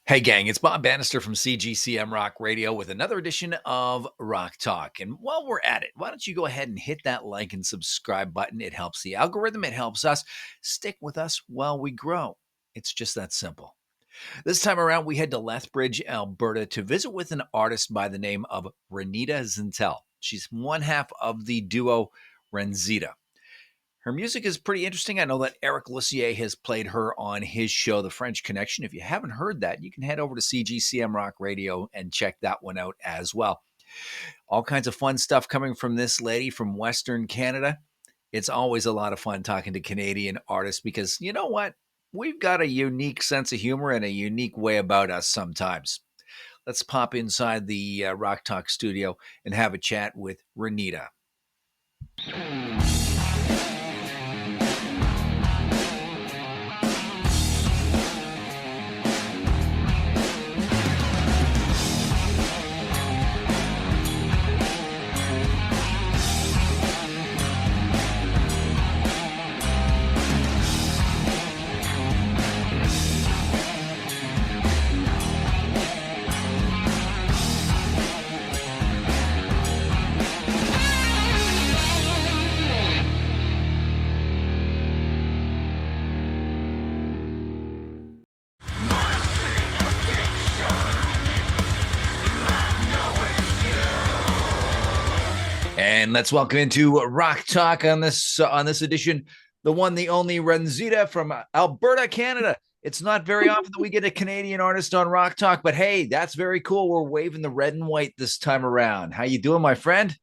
Hey, gang, it's Bob Bannister from CGCM Rock Radio with another edition of Rock Talk. And while we're at it, why don't you go ahead and hit that like and subscribe button? It helps the algorithm, it helps us stick with us while we grow. It's just that simple. This time around, we head to Lethbridge, Alberta to visit with an artist by the name of Renita Zintel. She's one half of the duo Renzita. Her music is pretty interesting. I know that Eric Lussier has played her on his show, The French Connection. If you haven't heard that, you can head over to CGCM Rock Radio and check that one out as well. All kinds of fun stuff coming from this lady from Western Canada. It's always a lot of fun talking to Canadian artists because you know what? We've got a unique sense of humor and a unique way about us sometimes. Let's pop inside the Rock Talk studio and have a chat with Renita. And let's welcome into Rock Talk on this edition, the one, the only Renzita from Alberta, Canada. It's not very often that we get a Canadian artist on Rock Talk, but hey, that's very cool. We're waving the red and white this time around. How you doing, my friend?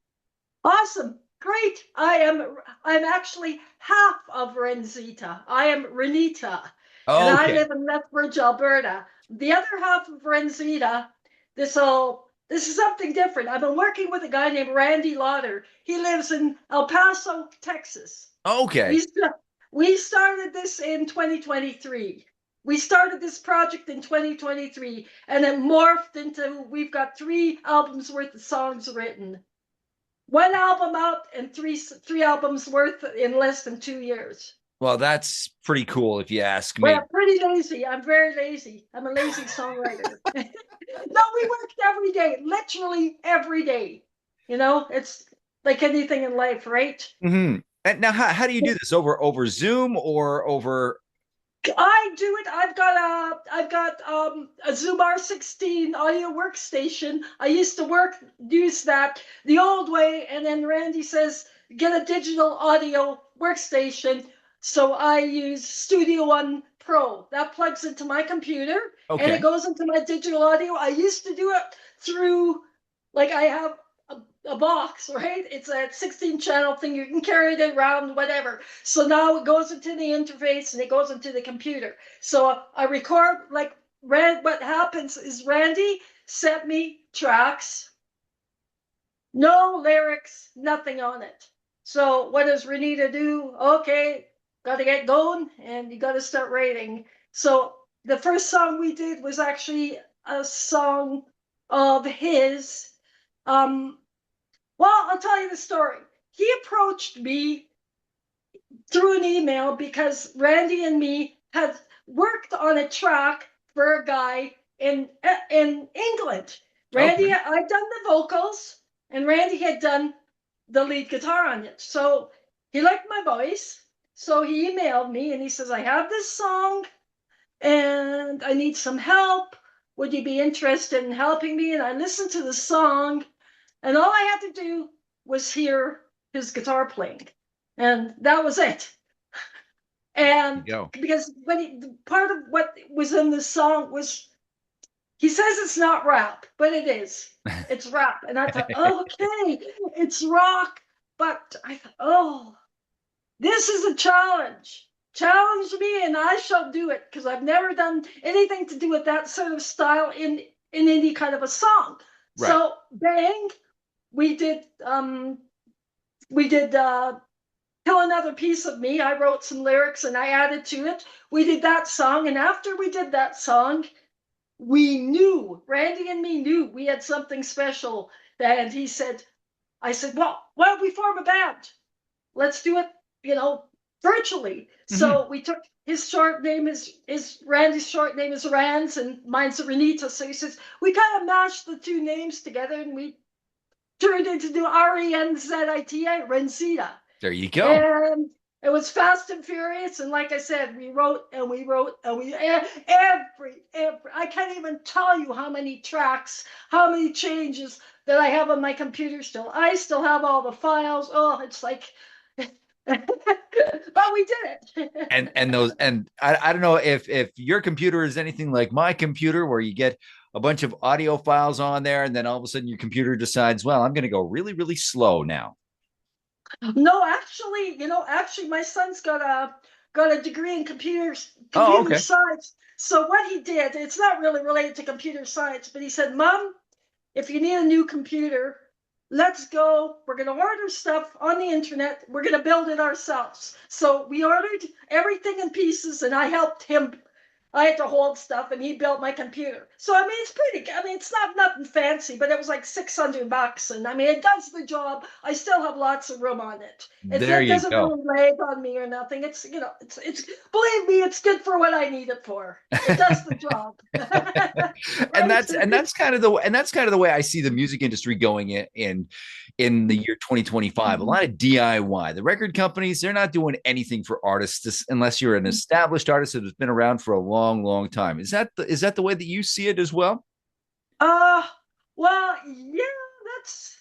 Awesome. Great. I'm actually half of Renzita. I am Renita. And I live in Lethbridge, Alberta. The other half of Renzita, this is something different. I've been working with a guy named Randy Lauder. He lives in El Paso, Texas. Okay. We started this in 2023. We started this project in 2023, and it morphed into, we've got 3 albums worth of songs written. 1 album out and three albums worth in less than 2 years. Well, that's pretty cool if you ask me. Well, pretty lazy. I'm very lazy. I'm a lazy songwriter. No, we worked every day, literally every day. You know, it's like anything in life, right? Mm-hmm. And now, how do you do this? Over Zoom or over? I do it. I've got a Zoom R16 audio workstation. I used to use that the old way, and then Randy says get a digital audio workstation. So I use Studio One Pro. That plugs into my computer, and it goes into my digital audio. I used to do it through, like, I have a box, right? It's a 16-channel thing. You can carry it around, whatever. So now it goes into the interface and it goes into the computer. So I record, like, what happens is Randy sent me tracks, no lyrics, nothing on it. So what does Renita do? Okay, got to get going and you got to start writing. So the first song we did was actually a song of his. Well, I'll tell you the story. He approached me through an email because Randy and me had worked on a track for a guy in England. Randy, I'd done the vocals, and Randy had done the lead guitar on it. So he liked my voice. So he emailed me and he says, I have this song and I need some help. Would you be interested in helping me? And I listened to the song, and all I had to do was hear his guitar playing. And that was it. And because part of what was in the song was, he says it's not rap, but it is. It's rap. And I thought, okay, it's rock. But I thought, oh, this is a challenge. Challenge me and I shall do it, because I've never done anything to do with that sort of style in any kind of a song. Right. So bang, we did Kill Another Piece of Me. I wrote some lyrics and I added to it. We did that song, and after we did that song, we knew, Randy and me knew we had something special. And I said, well, why don't we form a band? Let's do it, virtually. Hmm. So we took his short name is Randy's short name is Rands and mine's Renita. So he says we kind of mashed the two names together and we turned into the Renzita, Renzita. There you go. And it was fast and furious. And like I said, we wrote and we wrote and we every I can't even tell you how many tracks, how many changes that I have on my computer still. I still have all the files. Oh, it's like but we did it. And those and I don't know if your computer is anything like my computer where you get a bunch of audio files on there and then all of a sudden your computer decides, well, I'm going to go really, really slow now. No, actually, actually, my son's got a degree in Oh, computer okay. science. So what he did, it's not really related to computer science, but he said, "Mom, if you need a new computer, let's go. We're going to order stuff on the internet. We're going to build it ourselves." So we ordered everything in pieces, and I helped him. I had to hold stuff, and he built my computer. So I mean, it's pretty. I mean, it's not nothing fancy, but it was like $600, and I mean, it does the job. I still have lots of room on it. There It you doesn't go. really lag on me or nothing. It's believe me, it's good for what I need it for. It does the job, and right? that's kind of the way I see the music industry going in the year 2025. A lot of DIY. The record companies, they're not doing anything for artists unless you're an established artist that has been around for a long, long time. Is that the way that you see it as well? Uh, well, yeah, that's,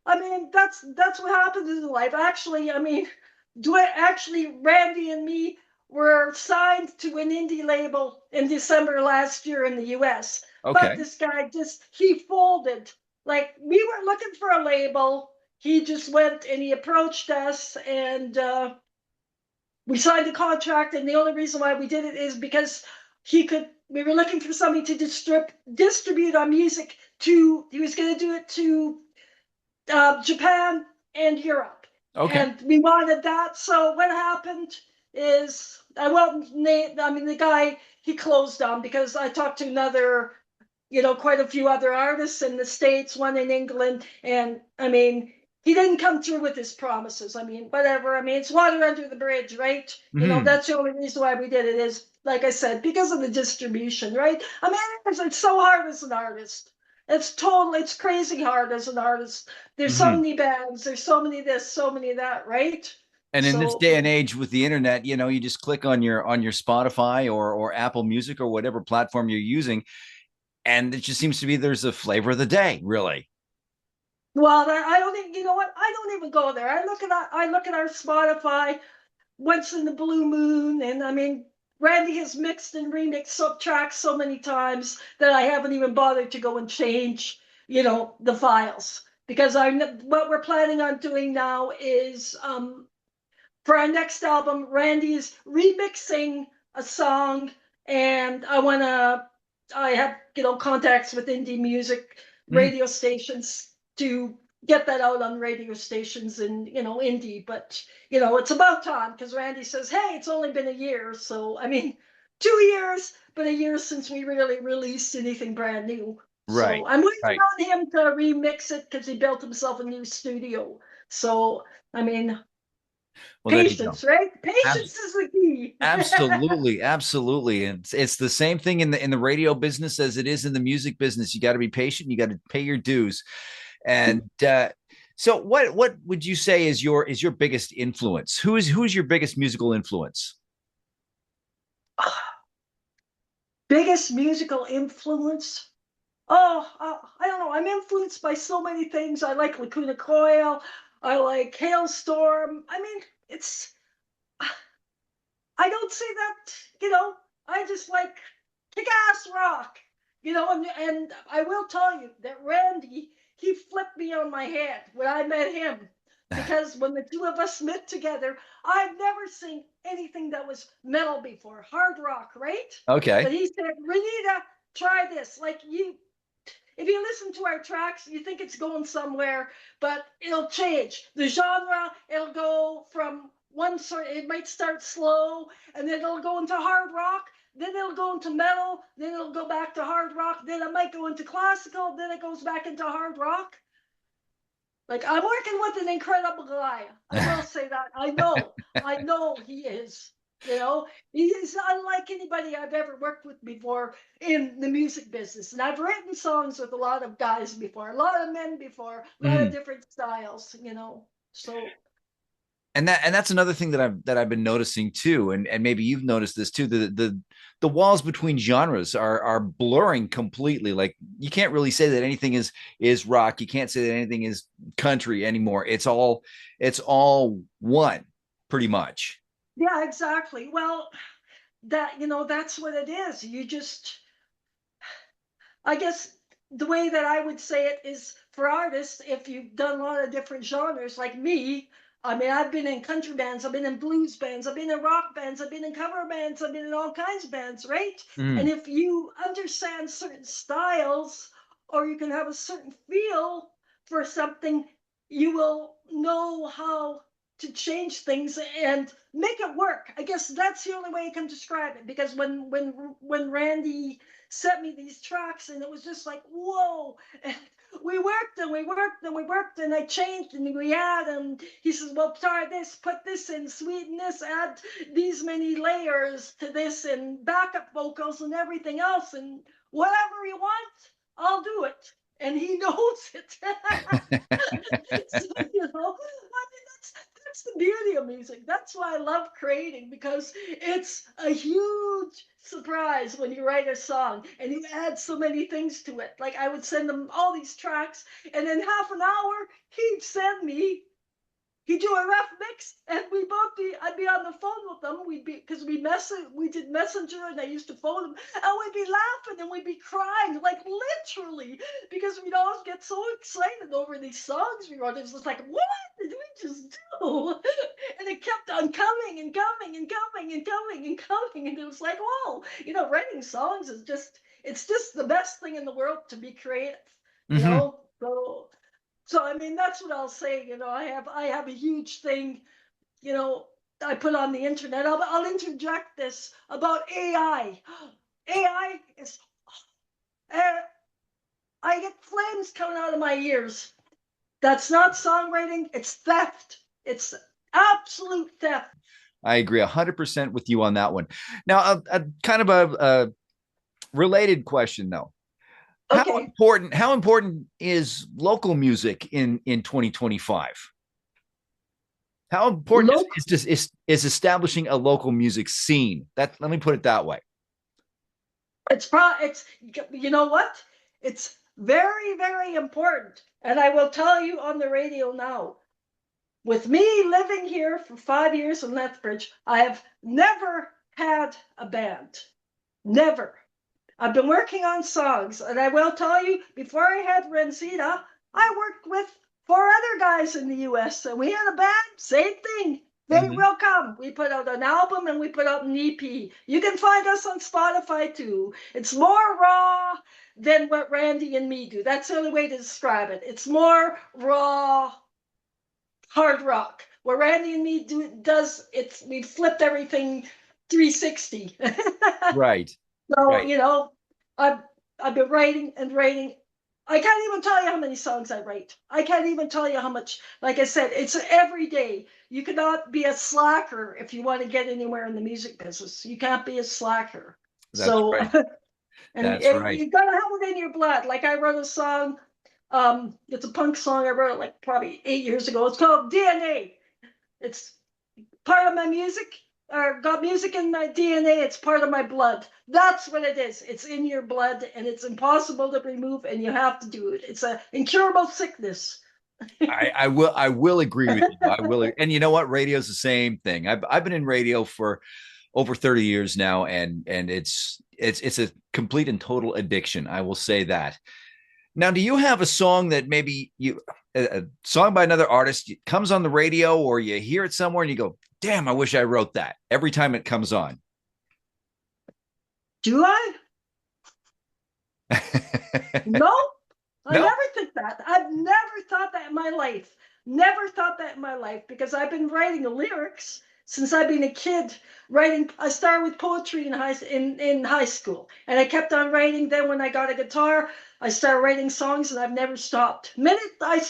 I mean, that's what happens in life. Actually, I mean, Randy and me were signed to an indie label in December last year in the US. But Okay. this guy he folded. Like, we were looking for a label. He just went and he approached us and we signed the contract, and the only reason why we did it is because we were looking for somebody to distribute our music to. He was going to do it to Japan and Europe, Okay. and we wanted that. So what happened is I won't name. I mean, the guy he closed down because I talked to another, quite a few other artists in the States, one in England, and I mean, he didn't come through with his promises. I mean, whatever. I mean, it's water under the bridge, right? Hmm. That's the only reason why we did it is, like I said, because of the distribution, right? I mean, it's so hard as an artist. It's crazy hard as an artist. There's so Hmm. many bands, there's so many this, so many that, right? And in this So, day and age with the internet, you just click on your Spotify or Apple Music or whatever platform you're using, and it just seems to be there's a flavor of the day, really. well, I don't think, you know what? I don't even go there. I look at our Spotify once in the blue moon. And I mean, Randy has mixed and remixed tracks so many times that I haven't even bothered to go and change, the files because what we're planning on doing now is for our next album, Randy is remixing a song, and I have contacts with indie music Mhm. radio stations to get that out on radio stations and indie. But it's about time because Randy says, "Hey, it's only been a year." So I mean, 2 years, but a year since we really released anything brand new. So Right. I'm waiting Right. on him to remix it because he built himself a new studio. So I mean, Well, there you go. patience, right? Abs- Patience is the key. Absolutely, absolutely. And it's the same thing in the radio business as it is in the music business. You got to be patient. You got to pay your dues. And so, what would you say is your biggest influence? Who's your biggest musical influence? Biggest musical influence? Oh, I don't know. I'm influenced by so many things. I like Lacuna Coil. I like Hailstorm. I mean, I don't say that, I just like kick ass rock, and I will tell you that Randy, he flipped me on my head when I met him. Because when the two of us met together, I've never seen anything that was metal before, hard rock, right? Okay. But he said, Renita, try this. Like if you listen to our tracks, you think it's going somewhere, but it'll change. The genre, it'll go from one sort, it might start slow, and then it'll go into hard rock, then it'll go into metal, then it'll go back to hard rock, then it might go into classical, then it goes back into hard rock. Like I'm working with an incredible guy. I will say that. I know he is. You know, he is unlike anybody I've ever worked with before in the music business. And I've written songs with a lot of guys before, a lot of men before, a lot of Mhm. different styles, you know. So And that's another thing that I've been noticing too, and maybe you've noticed this too. The walls between genres are blurring completely. Like you can't really say that anything is rock. You can't say that anything is country anymore. It's all one, pretty much. yeah, exactly. Well, that that's what it is. You just I guess the way that I would say it is for artists, if you've done a lot of different genres like me, I mean, I've been in country bands, I've been in blues bands, I've been in rock bands, I've been in cover bands, I've been in all kinds of bands, right? And Mm. if you understand certain styles or you can have a certain feel for something, you will know how to change things and make it work. I guess that's the only way I can describe it. Because when Randy sent me these tracks and it was just like whoa, and we worked and we worked and we worked and I changed and we had, and he says, well, try this, put this in, sweeten this, add these many layers to this and backup vocals and everything else, and whatever you want, I'll do it. And he knows it. So, I mean, that's the beauty of music. That's why I love creating, because it's a huge surprise when you write a song and you add so many things to it. Like I would send him all these tracks, and in half an hour he'd send me, he'd do a rough mix, and I'd be on the phone with them. We'd be, because we did messenger, and I used to phone them, and we'd be laughing and we'd be crying, like literally, because we'd always get so excited over these songs we wrote. It was just like, what did we just do? And it kept on coming and coming and coming and coming and coming, and it was like, whoa, writing songs is just, it's just the best thing in the world to be creative, Hmm. so I mean, that's what I'll say. I have a huge thing. You know, I put on the internet. I'll interject this about AI. AI is. Uh, I get flames coming out of my ears. That's not songwriting. It's theft. It's absolute theft. I agree 100% with you on that one. Now, a kind of a related question though. How Okay, important is local music in 2025? How important look, is establishing a local music scene? That let me put it that way. it's you know what? It's very very important, and I will tell you on the radio now. With me living here for 5 years in Lethbridge, I have never had a band. Never. I've been working on songs, and I will tell you, before I had Renzita, I worked with four other guys in the US, and we had a band, same thing. They Mhm. will come. We put out an album and we put out an EP. You can find us on Spotify too. It's more raw than what Randy and me do. That's the only way to describe it. It's more raw, hard rock. Where Randy and me does, it's we flipped everything 360. Right, So, right. I've I've been writing and writing. I can't even tell you how many songs I write. I can't even tell you how much. Like I said, it's every day. You cannot be a slacker if you want to get anywhere in the music business. You can't be a slacker. That's So, right. and That's right. you gotta have it in your blood. Like I wrote a song. It's a punk song. I wrote it like probably 8 years ago. It's called DNA. It's part of my music, or got music in my DNA. It's part of my blood. That's what it is. It's in your blood, and it's impossible to remove, and you have to do it. It's an incurable sickness. I will agree with you. I will, and you know what? Radio's the same thing. I've been in radio for over 30 years now, and it's a complete and total addiction. I will say that. Now, do you have a song that maybe a song by another artist comes on the radio or you hear it somewhere and you go, damn, I wish I wrote that every time it comes on? Do I? No, I No. never think that. I've never thought that in my life. Never thought that in my life, because I've been writing the lyrics since I've been a kid. Writing, I started with poetry in high school, and I kept on writing. Then when I got a guitar, I started writing songs, and I've never stopped. Minute I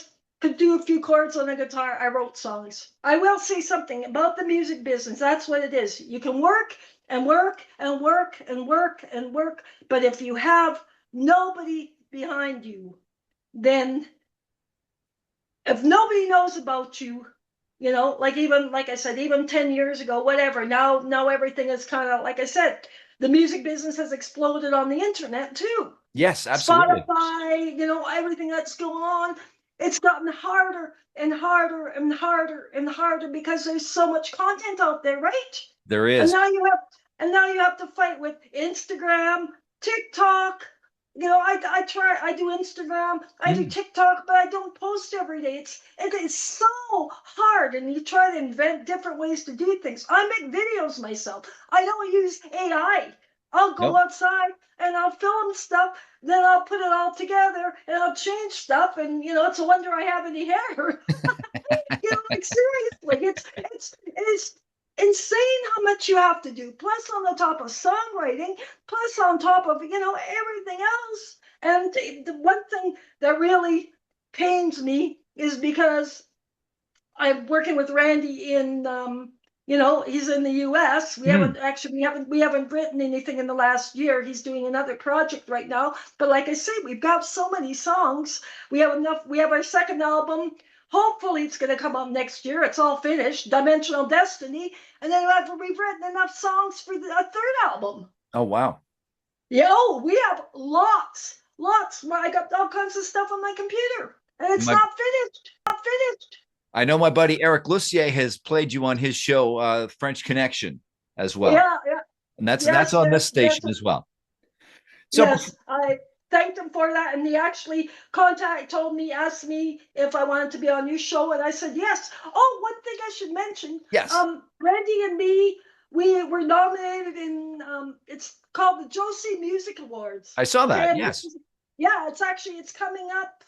could do a few chords on a guitar, I wrote songs. I will say something about the music business. That's what it is. You can work and work and work and work and work, but if you have nobody behind you, then if nobody knows about you, like even like I said, even 10 years ago, whatever, now everything is kind of like I said, the music business has exploded on the internet too. Yes, absolutely. Spotify, everything that's going on, it's gotten harder and harder and harder and harder because there's so much content out there, right? There And is. now you have to fight with Instagram, TikTok. I do Instagram, I do Mm. TikTok, but I don't post every day. It's so hard, and you try to invent different ways to do things. I make videos myself. I don't use AI. I'll go Nope. outside and I'll film stuff, then I'll put it all together and I'll change stuff, and it's a wonder I have any hair. Like seriously, it's insane how much you have to do. Plus on the top of songwriting, plus on top of everything else. And the one thing that really pains me is because I'm working with Randy in he's in the US. We Mm. haven't actually we haven't written anything in the last year. He's doing another project right now. But like I say, we've got so many songs. We have our second album. Hopefully it's gonna come up next year. It's all finished. Dimensional Destiny. And then we've written enough songs for a third album. Oh, wow. We have lots, lots. I got all kinds of stuff on my computer. And it's My, not finished. Not finished. I know my buddy Eric Lussier has played you on his show, French Connection, as well, Yeah, yeah. and that's Yes, on this yes, yes, station as well. So, yes. I thanked him for that, and he actually asked me if I wanted to be on your show, and I said yes. Oh, one thing I should mention: yes, Randy and me, we were nominated in. It's called the Josie Music Awards. I saw Okay, that. and Yes. yeah, it's coming up.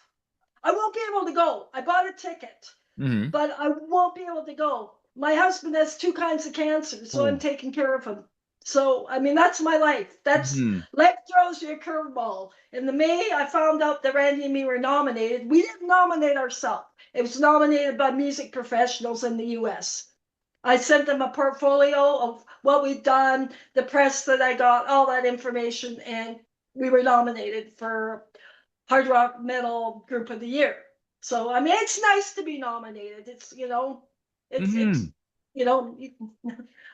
I won't be able to go. I bought a ticket, Mm-hmm. but I won't be able to go. My husband has two kinds of cancer, so I'm Oh. taking care of him. So, I mean, that's my life. That's Mm-hmm. life throws you a curveball. In the May, I found out that Randy and me were nominated. We didn't nominate ourselves. It was nominated by music professionals in the US. I sent them a portfolio of what we'd done, the press that I got, all that information, and we were nominated for Hard Rock Metal Group of the Year. So I mean, it's nice to be nominated. It's Mm-hmm. you know,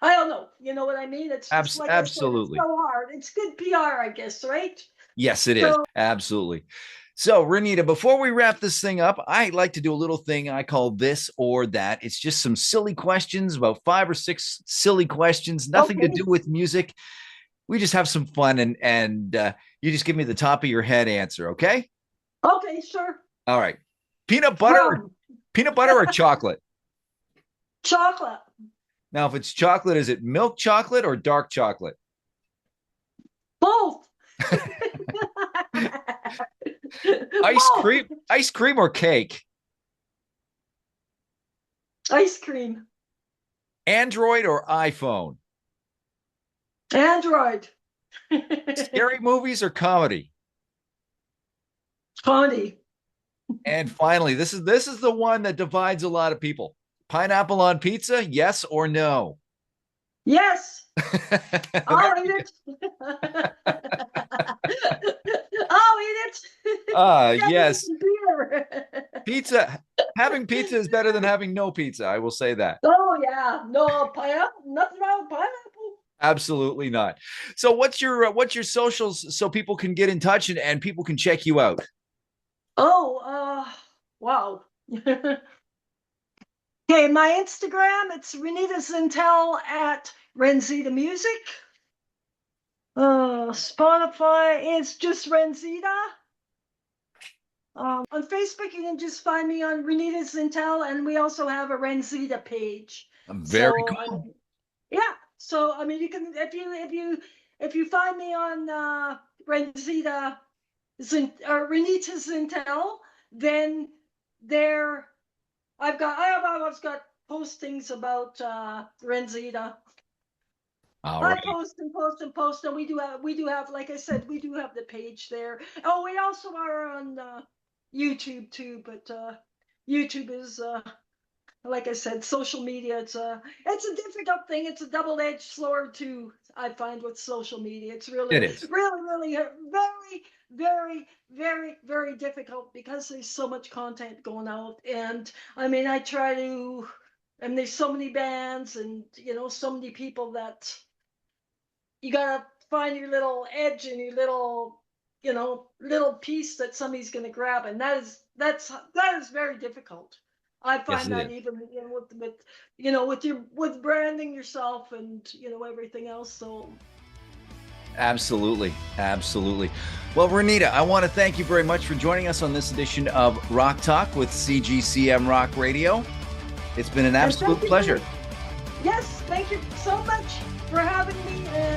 I don't know. You know what I mean? It's just like I said, it's Absolutely. so hard. It's good PR, I guess, right? Yes, it is. So Absolutely. So, Renita, before we wrap this thing up, I like to do a little thing I call this or that. It's just some silly questions, about 5 or 6 silly questions, nothing to okay, do with music. We just have some fun, and you just give me the top of your head answer, okay? okay, sure. All right. Peanut butter, Rum, peanut butter or chocolate? chocolate, Now, if it's chocolate, is it milk chocolate or dark chocolate? both, both. Ice cream or cake? Ice cream, Android or iPhone? Android, Scary movies or comedy? Connie. And finally, this is the one that divides a lot of people. Pineapple on pizza, yes or no? Yes, Very- I'll eat it. I'll eat it. Better yes. than beer. Pizza. Having pizza is better than having no pizza. I will say that. Oh yeah, no pineapple. Nothing wrong with pineapple. Absolutely not. So what's your socials so people can get in touch and people can check you out? Oh, wow. Okay, my Instagram, it's Renita Zintel at Renzita Music. Spotify, it's just Renzita. On Facebook, you can just find me on Renita Zintel, and we also have a Renzita page. Very So, cool. yeah. So, I mean, you can if you find me on Renzita or Renita Zintel, then there I've got postings about Renzita. All I right. post and post and post, and we do have, like I said, we do have the page there. Oh, we also are on YouTube too, but YouTube is like I said, social media. It's a difficult thing. It's a double-edged sword too. I find with social media, it's It really, is. really, really very, very, very, very difficult because there's so much content going out. And I mean, I try to, and there's so many bands, and so many people that you gotta find your little edge and your little piece that somebody's gonna grab, and that is very difficult. I Yes, find it that is. even with branding yourself and everything else. So Absolutely. Absolutely. Well, Renita, I want to thank you very much for joining us on this edition of Rock Talk with CGCM Rock Radio. It's been an and thank absolute you for pleasure. yes, thank you so much for having me. And